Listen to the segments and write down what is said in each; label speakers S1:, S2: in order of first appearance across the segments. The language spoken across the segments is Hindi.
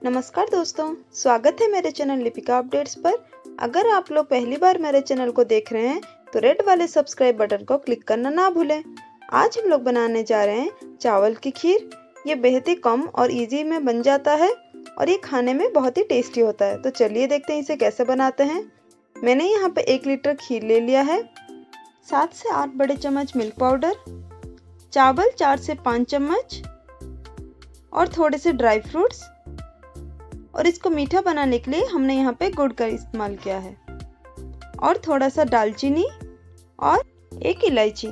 S1: नमस्कार दोस्तों, स्वागत है मेरे चैनल लिपिका अपडेट्स पर। अगर आप लोग पहली बार मेरे चैनल को देख रहे हैं तो रेड वाले सब्सक्राइब बटन को क्लिक करना ना भूलें। आज हम लोग बनाने जा रहे हैं चावल की खीर। ये बेहद ही कम और इजी में बन जाता है और ये खाने में बहुत ही टेस्टी होता है। तो चलिए देखते हैं इसे कैसे बनाते हैं। मैंने यहाँ पे 1 लीटर खीर ले लिया है, 7 से 8 बड़े चम्मच मिल्क पाउडर, चावल 4 से 5 चम्मच और थोड़े से ड्राई फ्रूट्स। और इसको मीठा बनाने के लिए हमने यहाँ पे गुड़ का इस्तेमाल किया है और थोड़ा सा दालचीनी और 1 इलायची।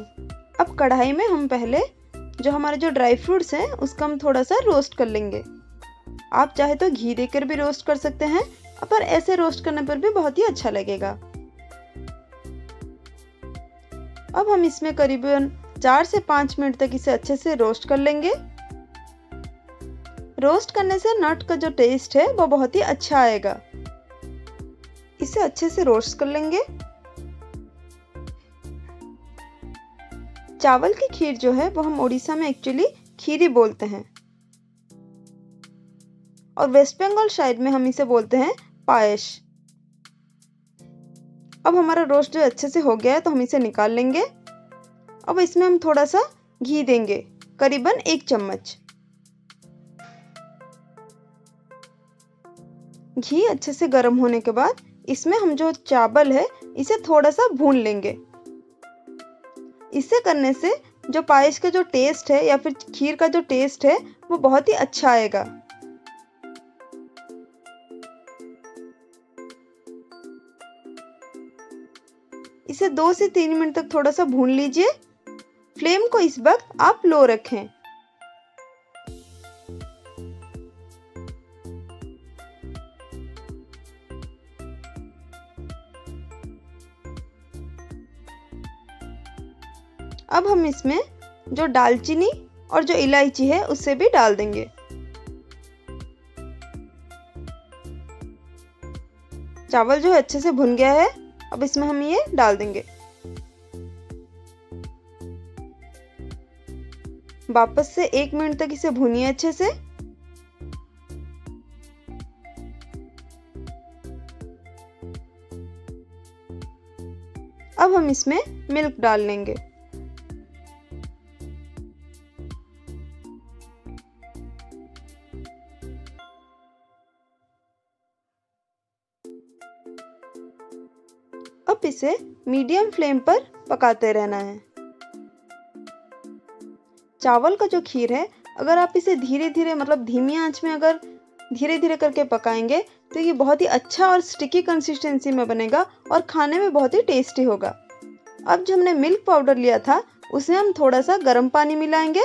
S1: अब कढ़ाई में हम पहले जो हमारे जो ड्राई फ्रूट्स हैं उसका हम थोड़ा सा रोस्ट कर लेंगे। आप चाहे तो घी देकर भी रोस्ट कर सकते हैं, पर ऐसे रोस्ट करने पर भी बहुत ही अच्छा लगेगा। अब हम इसमें करीबन 4 से 5 मिनट तक इसे अच्छे से रोस्ट कर लेंगे। रोस्ट करने से नट का जो टेस्ट है वो बहुत ही अच्छा आएगा। इसे अच्छे से रोस्ट कर लेंगे। चावल की खीर जो है वो हम उड़ीसा में एक्चुअली खीरी बोलते हैं और वेस्ट बंगाल साइड में हम इसे बोलते हैं पायस। अब हमारा रोस्ट जो अच्छे से हो गया है तो हम इसे निकाल लेंगे। अब इसमें हम थोड़ा सा घी देंगे, करीबन 1 चम्मच। घी अच्छे से गर्म होने के बाद इसमें हम जो चावल है इसे थोड़ा सा भून लेंगे। इसे करने से जो पायस का जो टेस्ट है या फिर खीर का जो टेस्ट है वो बहुत ही अच्छा आएगा। इसे 2 से 3 मिनट तक थोड़ा सा भून लीजिए। फ्लेम को इस वक्त आप लो रखें। अब हम इसमें जो दालचीनी और जो इलायची है उसे भी डाल देंगे। चावल जो है अच्छे से भुन गया है, अब इसमें हम ये डाल देंगे। वापस से 1 मिनट तक इसे भूनिए अच्छे से। अब हम इसमें मिल्क डाल लेंगे। अब इसे मीडियम फ्लेम पर पकाते रहना है। चावल का जो खीर है अगर आप इसे धीरे धीरे मतलब धीमी आंच में अगर धीरे धीरे करके पकाएंगे तो ये बहुत ही अच्छा और स्टिकी कंसिस्टेंसी में बनेगा और खाने में बहुत ही टेस्टी होगा। अब जो हमने मिल्क पाउडर लिया था उसमें हम थोड़ा सा गर्म पानी मिलाएंगे।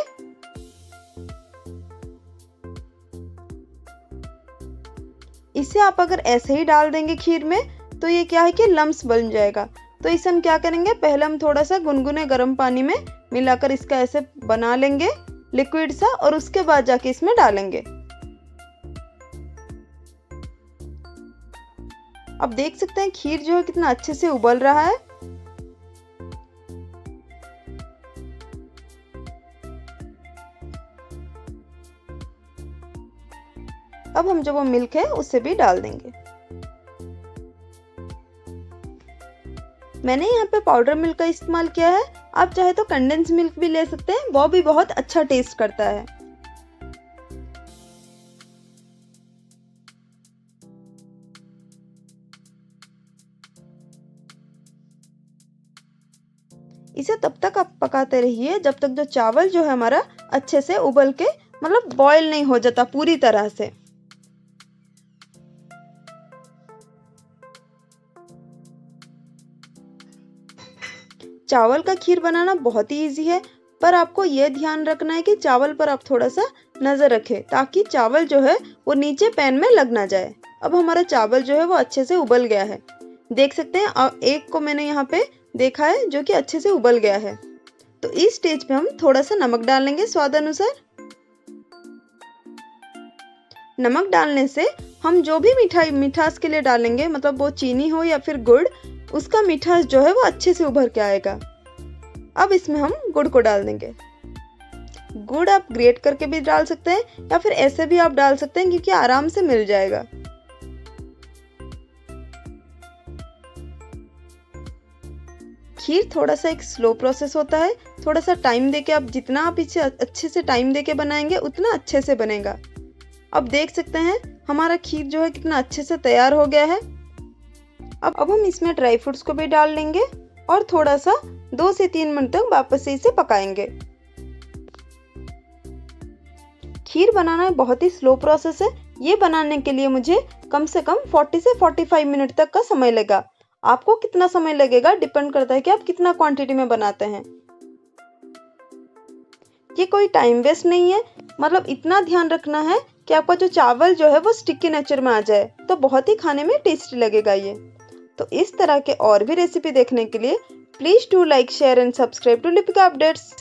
S1: इसे आप अगर ऐसे ही डाल देंगे खीर में तो ये क्या है कि लम्स बन जाएगा। तो इसे हम क्या करेंगे, पहले हम थोड़ा सा गुनगुने गर्म पानी में मिलाकर इसका ऐसे बना लेंगे लिक्विड सा और उसके बाद जाके इसमें डालेंगे। अब देख सकते हैं खीर जो है कितना अच्छे से उबल रहा है। अब हम जो वो मिल्क है उसे भी डाल देंगे। मैंने यहाँ पे पाउडर मिल्क का इस्तेमाल किया है, आप चाहे तो कंडेंस मिल्क भी ले सकते हैं, वो भी बहुत अच्छा टेस्ट करता है। इसे तब तक आप पकाते रहिए जब तक जो चावल जो है हमारा अच्छे से उबल के मतलब बॉयल नहीं हो जाता पूरी तरह से। चावल का खीर बनाना बहुत ही इजी है, पर आपको यह ध्यान रखना है कि चावल पर आप थोड़ा सा नजर रखें ताकि चावल जो है वो नीचे पैन में लग ना जाए। अब हमारा चावल जो है वो अच्छे से उबल गया है, देख सकते हैं। एक को मैंने यहाँ पे देखा है जो कि अच्छे से उबल गया है। तो इस स्टेज पे हम थोड़ा सा नमक डाल लेंगे स्वाद अनुसार। नमक डालने से हम जो भी मिठास के लिए डालेंगे, मतलब वो चीनी हो या फिर गुड़, उसका मिठास जो है वो अच्छे से उभर के आएगा। अब इसमें हम गुड़ को डाल देंगे। गुड़ आप ग्रेट करके भी डाल सकते हैं या फिर ऐसे भी आप डाल सकते हैं क्योंकि आराम से मिल जाएगा। खीर थोड़ा सा एक स्लो प्रोसेस होता है, थोड़ा सा टाइम देके आप जितना आप इसे अच्छे से टाइम देके बनाएंगे उतना अच्छे से बनेगा। अब देख सकते हैं हमारा खीर जो है कितना अच्छे से तैयार हो गया है। अब हम इसमें ड्राई फ्रूट्स को भी डाल लेंगे और थोड़ा सा 2 से 3 मिनट तक वापस से इसे पकाएंगे। खीर बनाना बहुत ही स्लो प्रोसेस है। ये बनाने के लिए मुझे कम से कम 40 से 45 मिनट तक का समय लगा। आपको कितना समय लगेगा डिपेंड करता है कि आप कितना क्वांटिटी में बनाते हैं। ये कोई टाइम वेस्ट नहीं है, मतलब इतना ध्यान रखना है कि आपका जो चावल जो है वो स्टिकी नेचर में आ जाए, तो बहुत ही खाने में टेस्टी लगेगा ये। तो इस तरह के और भी रेसिपी देखने के लिए please do like, share and subscribe to Lipika updates.